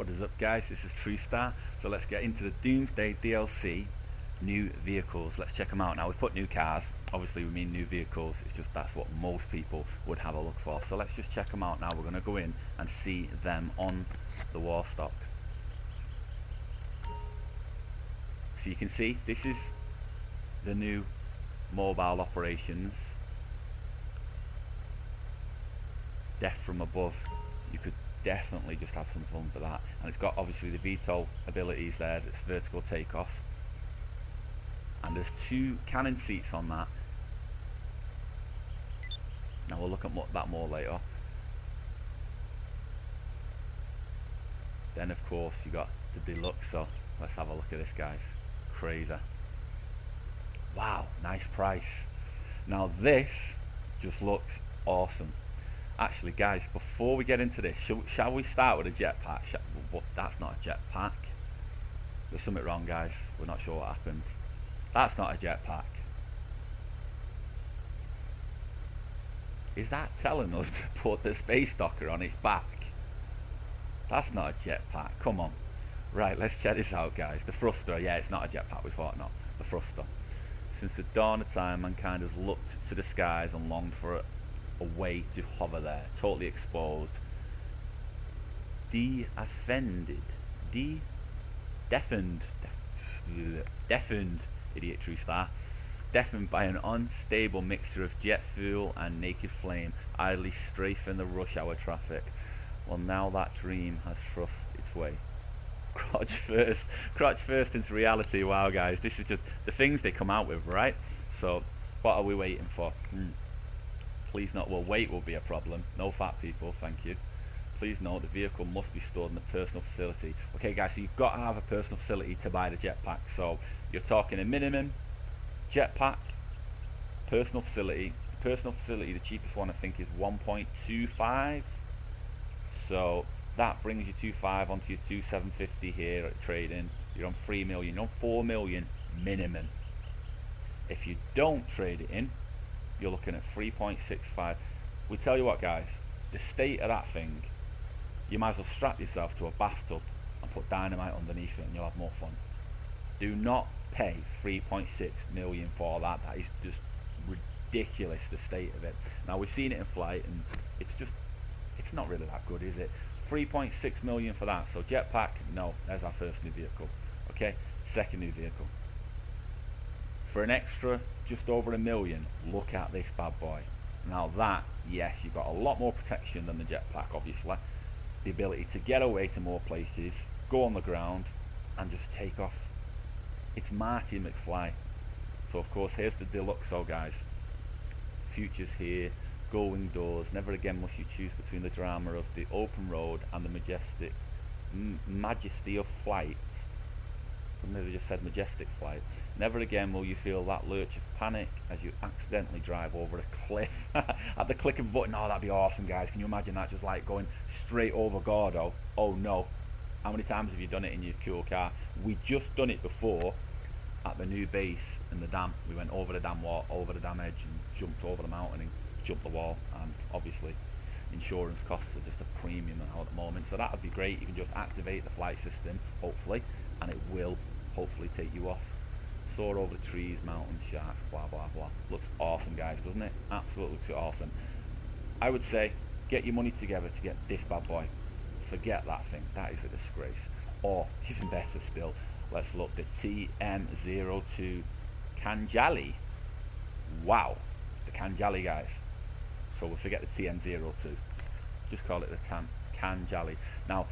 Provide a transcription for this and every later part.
What is up, guys? This is TrueStar. So let's get into the Doomsday DLC new vehicles. Let's check them out. Now we put new cars, obviously we mean new vehicles. It's just that's what most people would have a look for. So let's just check them out now. We're going to go in and see them on the war stock. So you can see this is the new mobile operations. Death from above. You could definitely just have some fun with that, and it's got obviously the VTOL abilities there. That's vertical takeoff, and there's 2 cannon seats on that. Now we'll look at that more later. Then of course you got the deluxe, so let's have a look at this, guys. Crazy. Wow, nice price. Now this just looks awesome. Actually, guys, before we get into this, shall we start with a jetpack? That's not a jetpack. There's something wrong, guys. We're not sure what happened. That's not a jetpack. Is that telling us to put the space docker on its back? That's not a jetpack. Come on. Right, let's check this out, guys. The thruster. Yeah, it's not a jetpack. We thought not. The thruster. Since the dawn of time, mankind has looked to the skies and longed for a way to hover there, totally exposed, deafened, idiot TrueStar, deafened by an unstable mixture of jet fuel and naked flame, idly strafing the rush hour traffic. Well, now that dream has thrust its way crotch first into reality. Wow, guys, this is just the things they come out with, right? So what are we waiting for? Please note, well, weight will be a problem. No fat people, thank you. Please note the vehicle must be stored in a personal facility. Okay, guys, so you've got to have a personal facility to buy the jetpack. So you're talking a minimum jetpack, personal facility. Personal facility, the cheapest one I think is 1.25. So that brings you 2.5 onto your 2.750 here at trading. You're on 3 million. You're on 4 million minimum. If you don't trade it in, you're looking at 3.65. We tell you what, guys, the state of that thing, you might as well strap yourself to a bathtub and put dynamite underneath it and you'll have more fun. Do not pay 3.6 million for that. That is just ridiculous, the state of it. Now we've seen it in flight and it's not really that good, is it? 3.6 million for that. So jetpack, no, there's our first new vehicle. Okay, second new vehicle. For an extra just over 1 million, look at this bad boy. Now that, yes, you've got a lot more protection than the jetpack, obviously. The ability to get away to more places, go on the ground, and just take off. It's Marty McFly. So of course, here's the Deluxo, guys. Futures here, going doors. Never again must you choose between the drama of the open road and the majesty of flight. Maybe just said majestic flight. Never again will you feel that lurch of panic as you accidentally drive over a cliff at the click of a button. Oh, that'd be awesome, guys. Can you imagine that, just like going straight over Gordo? Oh no. How many times have you done it in your cool car? We just done it before at the new base in the dam. We went over the dam wall, over the dam edge, and jumped over the mountain and jumped the wall. And obviously insurance costs are just a premium now at the moment, so that would be great. You can just activate the flight system, hopefully, and it will hopefully take you off. Soar over the trees, mountains, sharks, blah blah blah. Looks awesome, guys, doesn't it? Absolutely looks awesome. I would say get your money together to get this bad boy. Forget that thing, that is a disgrace. Or even better still, let's look, the TM02 Kanjali. Wow, the Kanjali, guys. So we'll forget the TM02, just call it the Kanjali. Now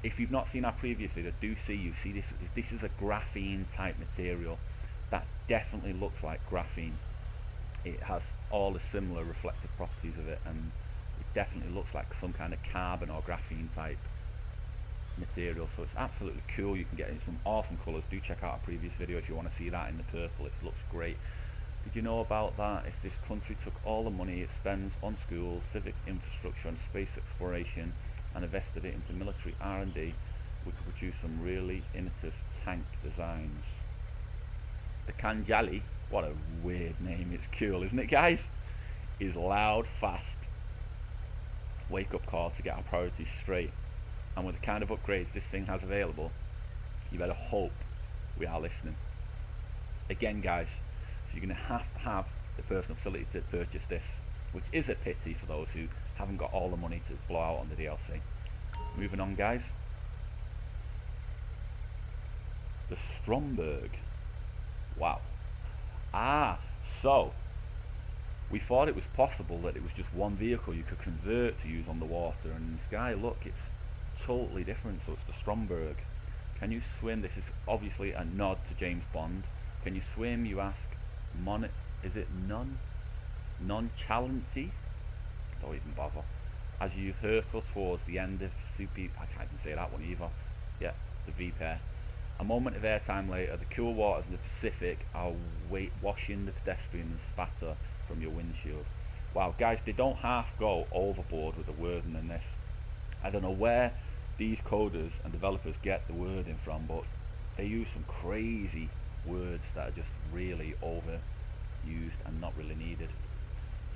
if you've not seen our previous video, do see this is a graphene type material that definitely looks like graphene. It has all the similar reflective properties of it, and it definitely looks like some kind of carbon or graphene type material. So it's absolutely cool. You can get in some awesome colours. Do check out our previous video if you want to see that in the purple. It looks great. Did you know about that? If this country took all the money it spends on schools, civic infrastructure and space exploration and invested it into military R&D, we could produce some really innovative tank designs. The Kanjali, what a weird name, it's cool, isn't it, guys? Is loud, fast, wake up call to get our priorities straight. and with the kind of upgrades this thing has available, you better hope we are listening. Again guys, so you're going to have the personal facility to purchase this, which is a pity for those who haven't got all the money to blow out on the DLC. Moving on guys, the Stromberg. Wow. So we thought it was possible that it was just one vehicle you could convert to use on the water, and in the sky, look, it's totally different. So it's the Stromberg. Can you swim? This is obviously a nod to James Bond. Can you swim, you ask? Is it nonchalancy? Don't even bother. As you hurtle towards the end of I can't even say that one either. Yeah, the V pair. A moment of airtime later, the cool waters of the Pacific are washing the pedestrian and spatter from your windshield. Wow, guys, they don't half go overboard with the wording in this. I don't know where these coders and developers get the wording from, but they use some crazy words that are just really overused and not really needed.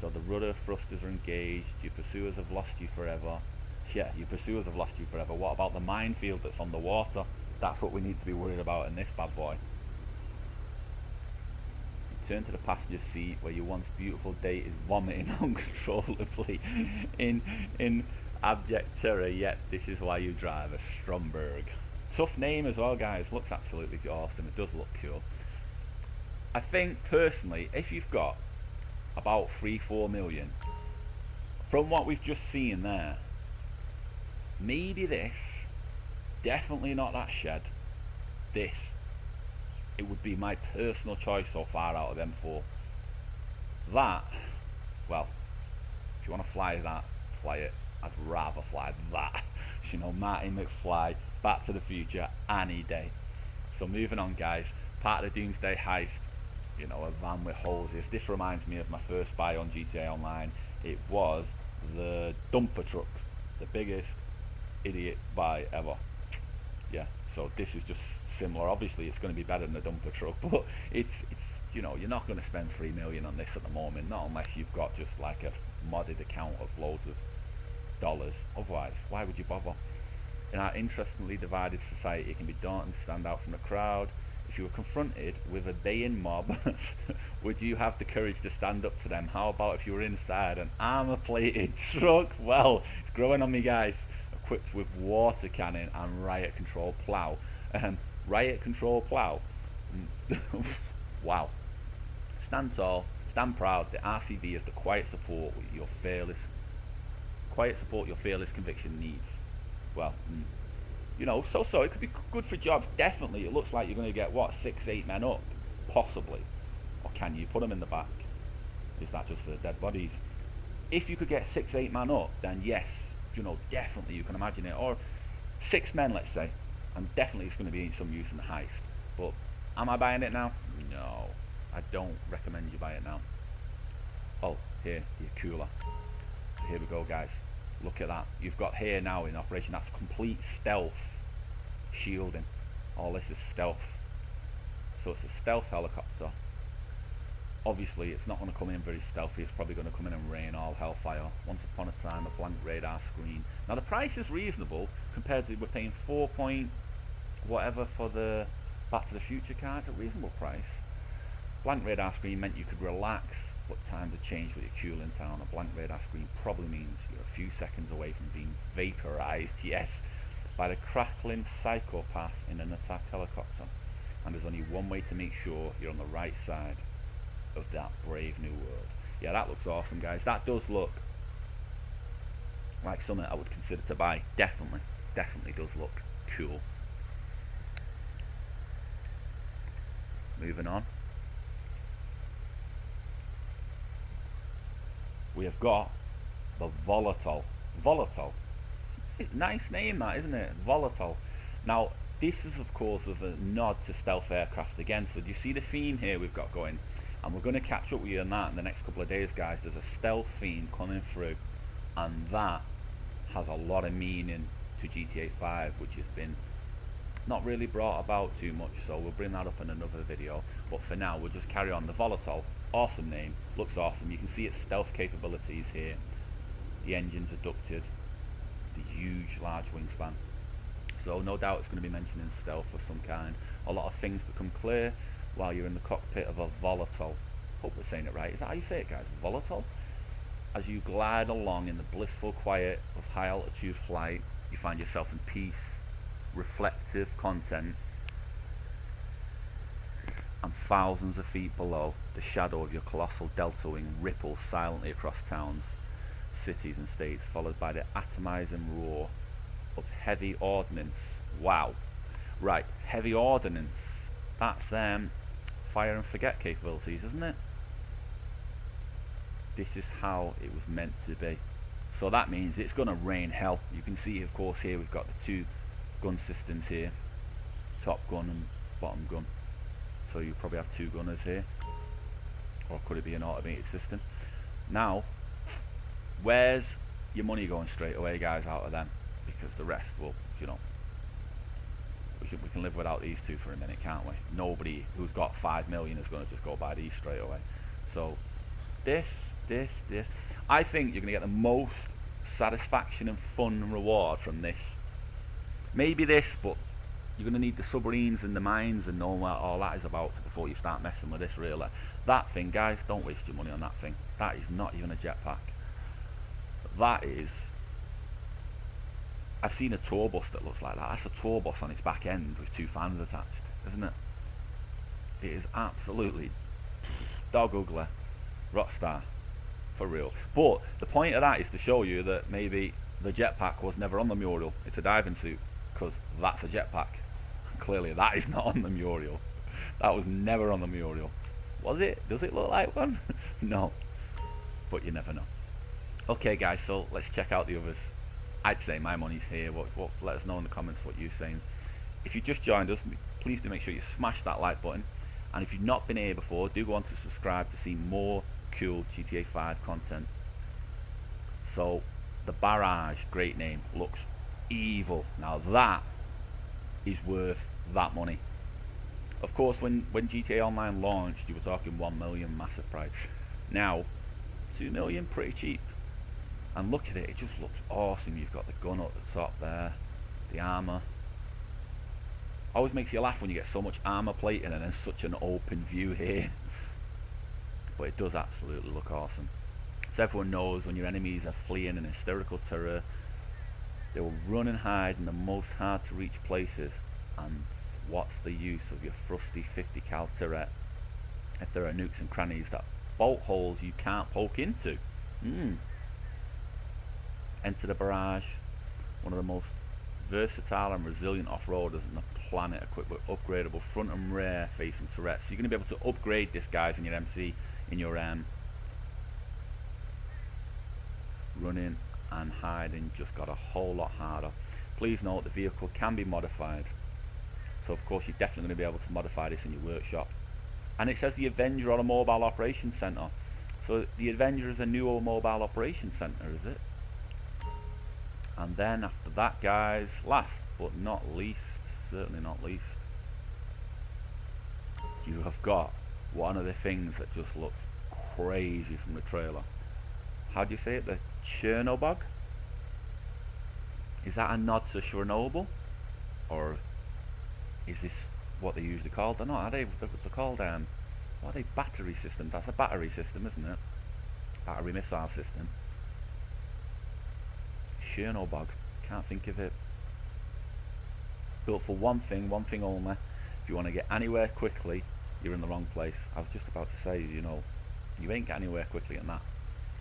So the rudder thrusters are engaged, your pursuers have lost you forever. Yeah, your pursuers have lost you forever. What about the minefield that's on the water? That's what we need to be worried about in this bad boy. You turn to the passenger seat where your once beautiful date is vomiting uncontrollably in abject terror, yet this is why you drive a Stromberg. Tough name as well guys, looks absolutely awesome, it does look cool. I think personally, if you've got about 3-4 million, from what we've just seen there, maybe this, definitely not that shed, this, it would be my personal choice so far out of them four. That, well, if you want to fly that, fly it. I'd rather fly that. You know, Marty McFly, Back to the Future, any day. So moving on guys, part of the Doomsday heist, you know, a van with hoses. This reminds me of my first buy on GTA Online. It was the dumper truck, the biggest idiot buy ever. Yeah, so this is just similar. Obviously it's going to be better than the dumper truck, but it's you know, you're not going to spend 3 million on this at the moment, not unless you've got just like a modded account of loads of dollars. Otherwise, why would you bother? In our interestingly divided society, it can be daunting to stand out from the crowd. If you were confronted with a baying mob, would you have the courage to stand up to them? How about if you were inside an armor-plated truck? Well, it's growing on me guys. Equipped with water cannon and riot control plow. Riot control plow. Wow. Stand tall, stand proud. The RCV is the quiet support your fearless conviction needs. Well, you know, so it could be good for jobs. Definitely, it looks like you're going to get what, 6-8 men up, possibly. Or can you put them in the back? Is that just for the dead bodies? If you could get 6-8 man up, then yes, you know, definitely you can imagine it. Or 6 men, let's say, and definitely it's going to be in some use in the heist. But am I buying it now? No, I don't recommend you buy it now. Oh, here, the cooler. Here we go, guys. Look at that. You've got here now in operation. That's complete stealth shielding. All this is stealth. So it's a stealth helicopter. Obviously, it's not going to come in very stealthy. It's probably going to come in and rain all hellfire. Once upon a time, a blank radar screen. Now the price is reasonable compared to we're paying 4 point whatever for the Back to the Future car. It's a reasonable price. Blank radar screen meant you could relax, but times have changed with your cooling town. A blank radar screen probably means you're a few seconds away from being vaporized, yes, by the crackling psychopath in an attack helicopter. And there's only one way to make sure you're on the right side of that brave new world. Yeah, that looks awesome, guys. That does look like something I would consider to buy. Definitely does look cool. Moving on. We have got the Volatile. Volatile. Nice name that, isn't it? Volatile. Now, this is of course with a nod to stealth aircraft again. So do you see the theme here we've got going? And we're going to catch up with you on that in the next couple of days, guys. There's a stealth theme coming through, and that has a lot of meaning to GTA 5, which has been not really brought about too much, so we'll bring that up in another video. But for now, we'll just carry on. The Volatile, awesome name, looks awesome. You can see its stealth capabilities here. The engine's adducted, the huge large wingspan. So no doubt it's going to be mentioning stealth of some kind. A lot of things become clear while you're in the cockpit of a volatile. Hope we're saying it right. Is that how you say it, guys? Volatile? As you glide along in the blissful quiet of high altitude flight, you find yourself in peace, reflective content, and thousands of feet below, the shadow of your colossal delta wing ripples silently across towns, cities and states, followed by the atomizing roar of heavy ordnance. Wow. Right, heavy ordnance. That's fire and forget capabilities, isn't it? This is how it was meant to be. So that means it's going to rain hell. You can see, of course, here we've got the two gun systems here, top gun and bottom gun. So you probably have two gunners here, or could it be an automated system? Now, where's your money going straight away, guys, out of them? Because the rest, well, you know, we can live without these two for a minute, can't we? Nobody who's got 5 million is going to just go buy these straight away. So this. I think you're going to get the most satisfaction and fun and reward from this. Maybe this, but you're going to need the submarines and the mines and know what all that is about before you start messing with this, really. That thing, guys, don't waste your money on that thing. That is not even a jetpack. That is... I've seen a tour bus that looks like that. That's a tour bus on its back end with two fans attached, isn't it? It is absolutely dog ugly. Rockstar. For real. But the point of that is to show you that maybe the jetpack was never on the mural. It's a diving suit, because that's a jetpack. Clearly that is not on the mural. That was never on the mural. Was it? Does it look like one? No. But you never know. Okay guys, so let's check out the others. I'd say my money's here. Let us know in the comments what you're saying. If you just joined us, please do make sure you smash that like button. And if you've not been here before, do go on to subscribe to see more cool GTA 5 content. So the barrage, great name, looks evil. Now that is worth that money. Of course, when GTA Online launched, you were talking 1 million, massive price. Now 2 million, pretty cheap. And look at it, it just looks awesome. You've got the gun up the top there, the armor. Always makes you laugh when you get so much armor plating and then such an open view here. But it does absolutely look awesome. So everyone knows when your enemies are fleeing in hysterical terror, they will run and hide in the most hard to reach places. And what's the use of your frusty 50 cal turret if there are nooks and crannies that bolt holes you can't poke into? Enter the barrage, one of the most versatile and resilient off-roaders on the planet, equipped with upgradable front and rear facing turrets. So you're going to be able to upgrade this, guys, in your MC, in your running and hiding just got a whole lot harder. Please note the vehicle can be modified, so of course you're definitely going to be able to modify this in your workshop. And it says the Avenger on a mobile operations center. So the Avenger is a new mobile operations center, is it? And then after that, guys, last but not least, certainly not least, you have got one of the things that just looks crazy from the trailer. How do you say it? The Chernobyl? Is that a nod to Chernobyl? Or is this what they usually call? They're not, are they? They're called, what are they? Battery systems. That's a battery system, isn't it? Battery missile system. Chernobyl. Can't think of it. Built for one thing only. If you want to get anywhere quickly, you're in the wrong place. I was just about to say, you know, you ain't get anywhere quickly in that.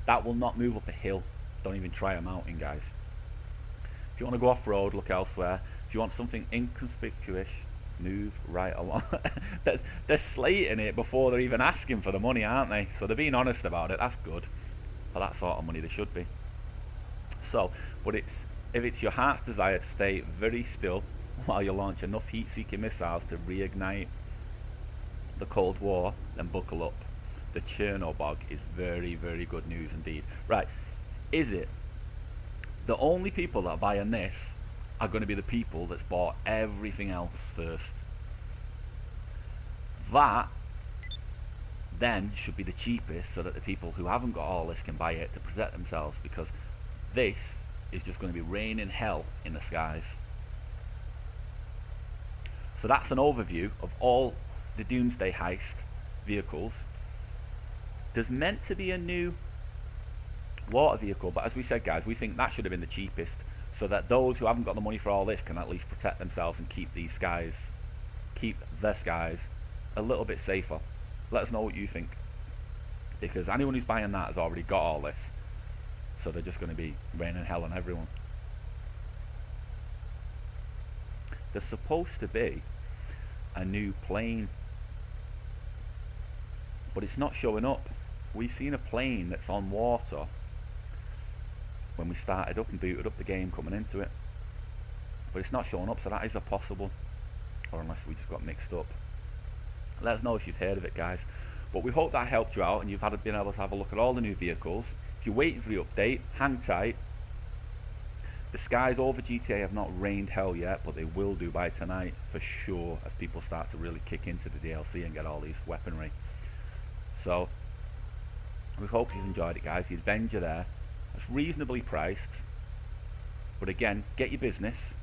That will not move up a hill. Don't even try a mountain, guys. If you want to go off-road, look elsewhere. If you want something inconspicuous, move right along. They're slating it before they're even asking for the money, aren't they? So they're being honest about it. That's good. For that sort of money, they should be. So, but if it's your heart's desire to stay very still while you launch enough heat-seeking missiles to reignite the Cold War, then buckle up. The Chernobyl is very, very good news indeed. Right, is it? The only people that are buying this are going to be the people that's bought everything else first. That then should be the cheapest, so that the people who haven't got all this can buy it to protect themselves, because this is just going to be raining hell in the skies. So that's an overview of all the Doomsday heist vehicles. There's meant to be a new water vehicle, but as we said, guys, we think that should have been the cheapest, so that those who haven't got the money for all this can at least protect themselves and keep these skies, keep their skies a little bit safer. Let us know what you think, because anyone who's buying that has already got all this, so they're just going to be raining hell on everyone. There's supposed to be a new plane, but it's not showing up. We've seen a plane that's on water when we started up and booted up the game coming into it, but it's not showing up, so that is a possible, or unless we just got mixed up. Let us know if you've heard of it, guys. But we hope that helped you out and you've been able to have a look at all the new vehicles. If you're waiting for the update, hang tight. The skies over GTA have not rained hell yet, but they will do by tonight for sure, as people start to really kick into the DLC and get all these weaponry. So we hope you've enjoyed it, guys. The Avenger there, it's reasonably priced, but again, get your business,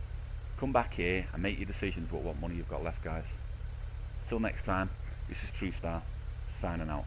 come back here and make your decisions with what money you've got left, guys. Till next time, this is TrueStar signing out.